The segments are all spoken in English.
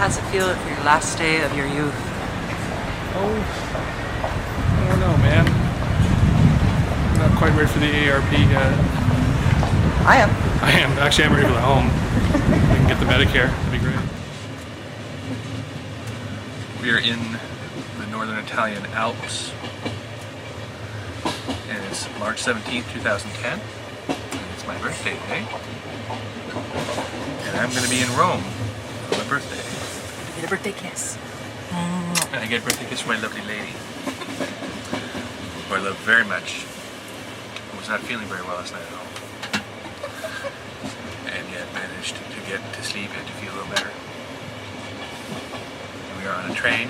How's it feel for your last day of your youth? Oh, I don't know, man. I'm not quite ready for the ARP yet. I am. I am. Actually, I'm ready for the home. We can get the Medicare. That'd be great. We are in the Northern Italian Alps. And it's March 17th, 2010. And it's my birthday today. And I'm going to be in Rome for my birthday. Get a birthday kiss. And I get a birthday kiss from my lovely lady, who I love very much. I was not feeling very well last night at all. And yet managed to get to sleep and to feel a little better. And we are on a train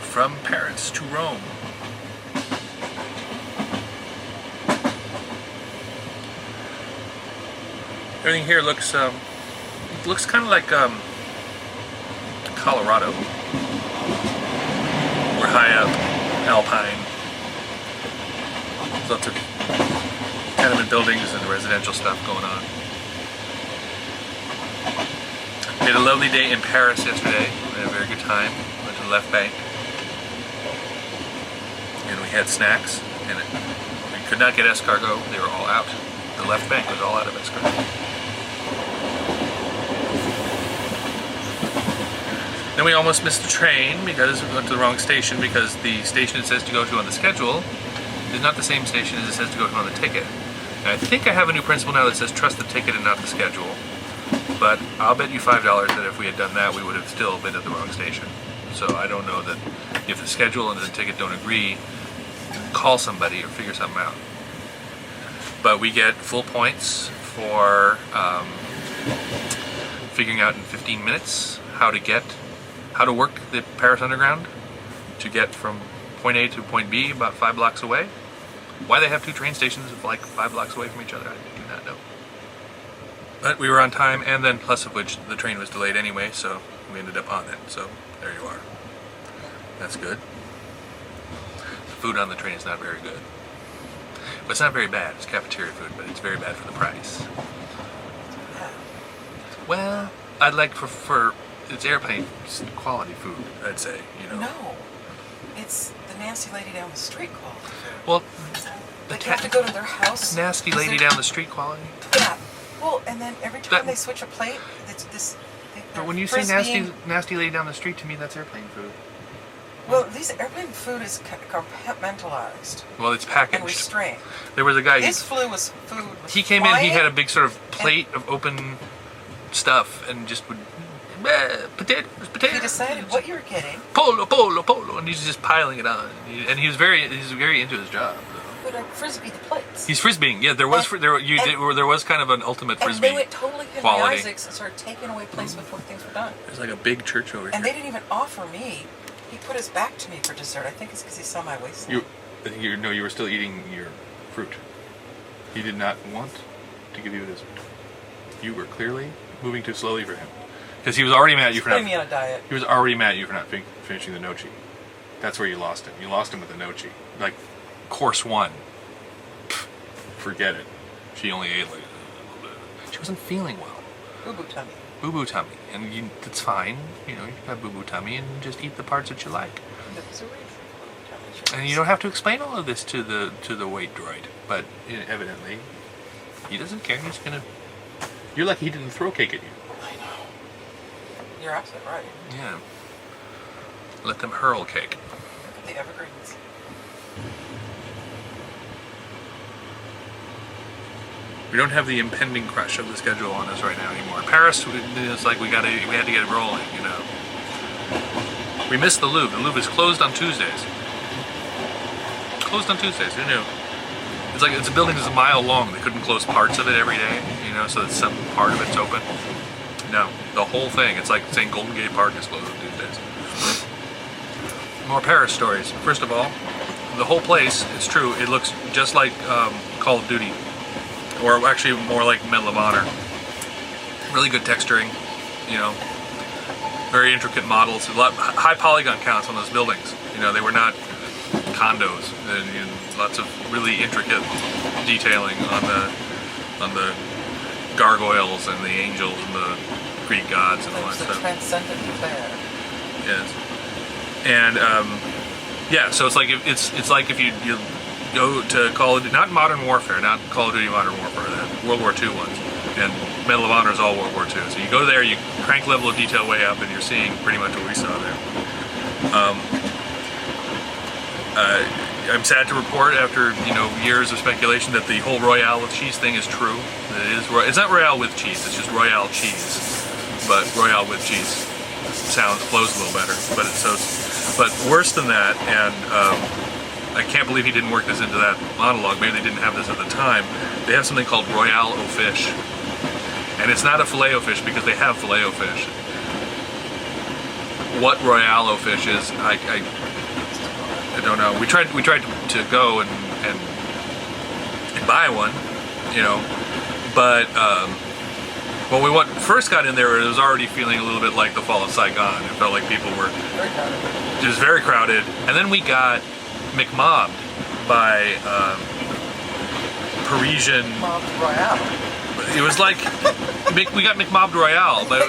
from Paris to Rome. Everything here looks kind of like Colorado. We're high up, alpine. There's lots of tenement buildings and residential stuff going on. We had a lovely day in Paris yesterday. We had a very good time. Went to the left bank. And we had snacks. And we could not get escargot. They were all out. The left bank was all out of escargot. Then we almost missed the train because we went to the wrong station, because the station it says to go to on the schedule is not the same station as it says to go to on the ticket. And I think I have a new principle now that says trust the ticket and not the schedule. But I'll bet you $5 that if we had done that, we would have still been at the wrong station. So I don't know that if the schedule and the ticket don't agree, call somebody or figure something out. But we get full points for figuring out in 15 minutes how to work the Paris Underground to get from point A to point B about 5 blocks away. Why they have two train stations like 5 blocks away from each other, I do not know. But we were on time, and then plus of which the train was delayed anyway, so we ended up on it. So there you are. That's good. The food on the train is not very good. But it's not very bad. It's cafeteria food, but it's very bad for the price. Well, I'd like for it's airplane quality food, I'd say, you know. No. It's the nasty lady down the street quality food. Well, like you have to go to their house. Nasty lady down the street quality? Yeah. Well, and then every time they switch a plate, it's this. But when you say nasty lady down the street, to me that's airplane food. Well, these airplane food is compartmentalized. Well, it's packaged. And restrained. There was a guy. His food was he came in. He had a big sort of plate of open stuff, and just would potatoes. He decided what you were getting. Polo, and he's just piling it on. And he's very into his job. But I frisbee the plates. He's frisbeeing. Yeah, there was kind of an ultimate frisbee. And they went totally Henry Isaacs and started taking away plates before things were done. There's like a big church over here. And they didn't even offer me. He put his back to me for dessert. I think it's because he saw my waistline. You were still eating your fruit. He did not want to give you a dessert. You were clearly moving too slowly for him. Because he was already mad at you for putting me on a diet. He was already mad at you for not finishing the nochi. That's where you lost him. You lost him with the nochi. Like, course 1. Pfft, forget it. She only ate like a little bit. She wasn't feeling well. Boo-boo tummy. Boo-boo tummy. And that's fine. You know, you can have boo-boo tummy and just eat the parts that you like. There's a reason for boo-boo tummy. And you don't have to explain all of this to the weight droid. But evidently, he doesn't care. He's gonna... You're lucky he didn't throw cake at you. I know. You're absolutely right. Yeah. Let them hurl cake. Look at the evergreens. We don't have the impending crush of the schedule on us right now anymore. Paris, it's like we had to get it rolling, you know. We missed the Louvre. The Louvre is closed on Tuesdays. Closed on Tuesdays. Who knew? It's a building that's a mile long. They couldn't close parts of it every day, you know, so that some part of it's open. No, the whole thing. It's like saying Golden Gate Park is closed on Tuesdays. More Paris stories. First of all, the whole place, it's true, it looks just like Call of Duty. Or actually more like Medal of Honor. Really good texturing, you know. Very intricate models. A lot high polygon counts on those buildings. You know, they were not condos. Lots of really intricate detailing on the gargoyles and the angels and the Greek gods and all that There's the stuff. transcendent affair. Yes. And yeah, so it's like if you go to Call of Duty, not Modern Warfare, not Call of Duty Modern Warfare, the World War II ones, and Medal of Honor is all World War II. So you go there, you crank level of detail way up, and you're seeing pretty much what we saw there. I'm sad to report, after years of speculation, that the whole Royale with cheese thing is true. It's not Royale with cheese; it's just Royale cheese. But Royale with cheese flows a little better. But worse than that, and I can't believe he didn't work this into that monologue. Maybe they didn't have this at the time. They have something called Royale o fish, and it's not a filet o fish because they have filet o fish. What Royale o fish is, I don't know. We tried to go and buy one, but when we first got in there, it was already feeling a little bit like the fall of Saigon. It felt like people were just very crowded, and then we got McMobbed by Parisian. Mobbed Royale. It was like we got McMobbed Royale, but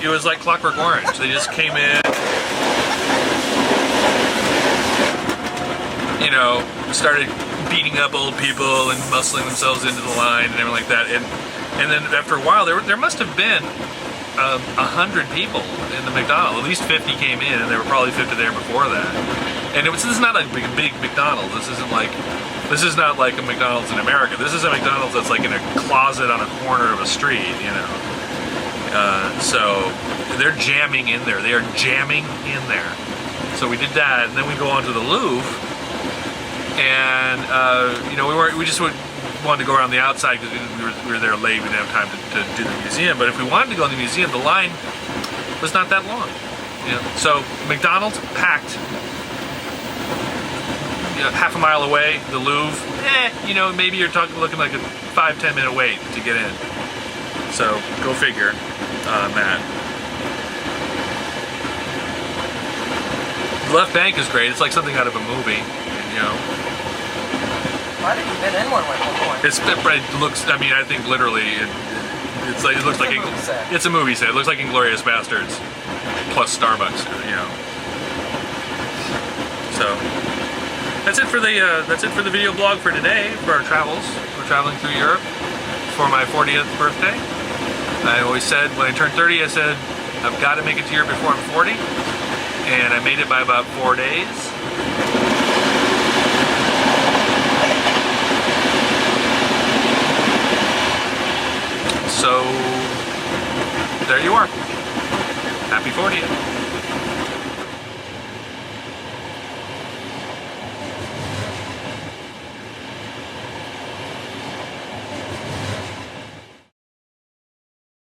it was like Clockwork Orange. They just came in, started beating up old people and muscling themselves into the line and everything like that. And then after a while, there must have been 100 people in the McDonald's. At least 50 came in, and there were probably 50 there before that. And this is not a big McDonald's. This is not like a McDonald's in America. This is a McDonald's that's like in a closet on a corner of a street, So they're jamming in there. They are jamming in there. So we did that, and then we go on to the Louvre, and we just wanted to go around the outside because we were there late. We didn't have time to do the museum. But if we wanted to go in the museum, the line was not that long. So McDonald's packed. Half a mile away, the Louvre, maybe you're looking like a 5-10 minute wait to get in. So go figure on that. The left bank is great. It's like something out of a movie, Why did you fit in one way before? It looks. I mean, I think literally, it looks like movie set. It's a movie set. It looks like Inglourious Bastards plus Starbucks. So. That's it for the video blog for today, for our travels. We're traveling through Europe for my 40th birthday. I always said when I turned 30, I said I've got to make it to Europe before I'm 40, and I made it by about 4 days. So there you are. Happy 40th.